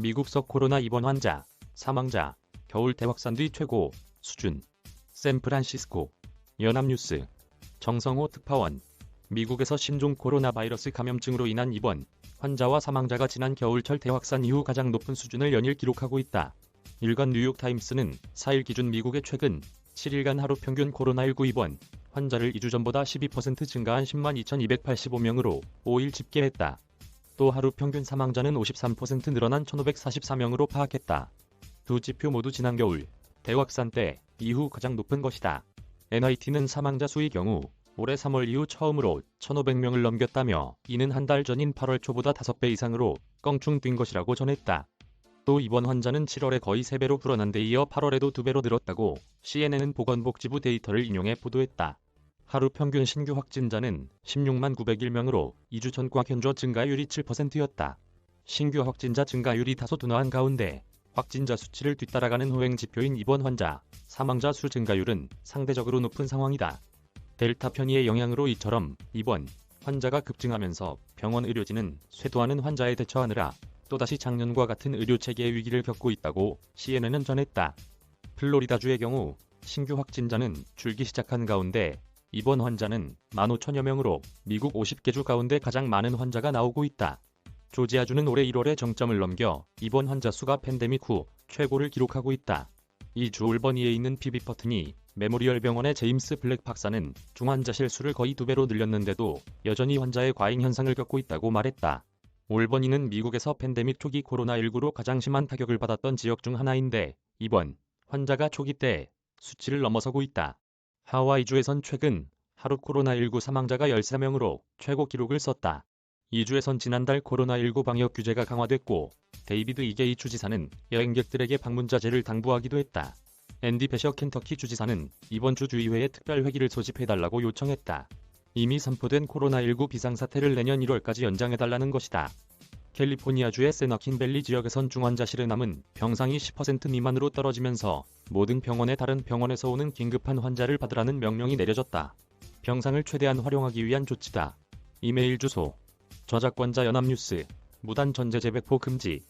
미국서 코로나 입원 환자, 사망자, 겨울 대확산 뒤 최고 수준. 샌프란시스코. 연합뉴스. 정성호 특파원. 미국에서 신종 코로나 바이러스 감염증으로 인한 입원 환자와 사망자가 지난 겨울철 대확산 이후 가장 높은 수준을 연일 기록하고 있다. 일간 뉴욕타임스는 4일 기준 미국의 최근 7일간 하루 평균 코로나19 입원 환자를 2주 전보다 12% 증가한 10만 2,285명으로 5일 집계했다. 또 하루 평균 사망자는 53% 늘어난 1,544명으로 파악했다. 두 지표 모두 지난 겨울 대확산 때 이후 가장 높은 것이다. NIT는 사망자 수의 경우 올해 3월 이후 처음으로 1,500명을 넘겼다며 이는 한 달 전인 8월 초보다 5배 이상으로 껑충 뛴 것이라고 전했다. 또 입원 환자는 7월에 거의 3배로 불어난 데 이어 8월에도 2배로 늘었다고 CNN은 보건복지부 데이터를 인용해 보도했다. 하루 평균 신규 확진자는 16만 901명으로 2주 전과 현저 증가율이 7%였다. 신규 확진자 증가율이 다소 둔화한 가운데 확진자 수치를 뒤따라가는 호행 지표인 입원 환자, 사망자 수 증가율은 상대적으로 높은 상황이다. 델타 변이의 영향으로 이처럼 입원 환자가 급증하면서 병원 의료진은 쇄도하는 환자에 대처하느라 또다시 작년과 같은 의료체계의 위기를 겪고 있다고 CNN은 전했다. 플로리다주의 경우 신규 확진자는 줄기 시작한 가운데 입원 환자는 15,000여 명으로 미국 50개 주 가운데 가장 많은 환자가 나오고 있다. 조지아주는 올해 1월에 정점을 넘겨 입원 환자 수가 팬데믹 후 최고를 기록하고 있다. 이 주 올버니에 있는 피비퍼트니 메모리얼 병원의 제임스 블랙 박사는 중환자실 수를 거의 2배로 늘렸는데도 여전히 환자의 과잉 현상을 겪고 있다고 말했다. 올버니는 미국에서 팬데믹 초기 코로나19로 가장 심한 타격을 받았던 지역 중 하나인데 입원 환자가 초기 때 수치를 넘어서고 있다. 하와이주에선 최근 하루 코로나19 사망자가 13명으로 최고 기록을 썼다. 이 주에선 지난달 코로나19 방역 규제가 강화됐고 데이비드 이게이 주지사는 여행객들에게 방문 자제를 당부하기도 했다. 앤디 배셔 켄터키 주지사는 이번 주 주의회에 특별회기를 소집해달라고 요청했다. 이미 선포된 코로나19 비상사태를 내년 1월까지 연장해달라는 것이다. 캘리포니아주의 샌워킨밸리 지역에선 중환자실에 남은 병상이 10% 미만으로 떨어지면서 모든 병원의 다른 병원에서 오는 긴급한 환자를 받으라는 명령이 내려졌다. 병상을 최대한 활용하기 위한 조치다. 이메일 주소. 저작권자 연합뉴스. 무단 전제 재배포 금지.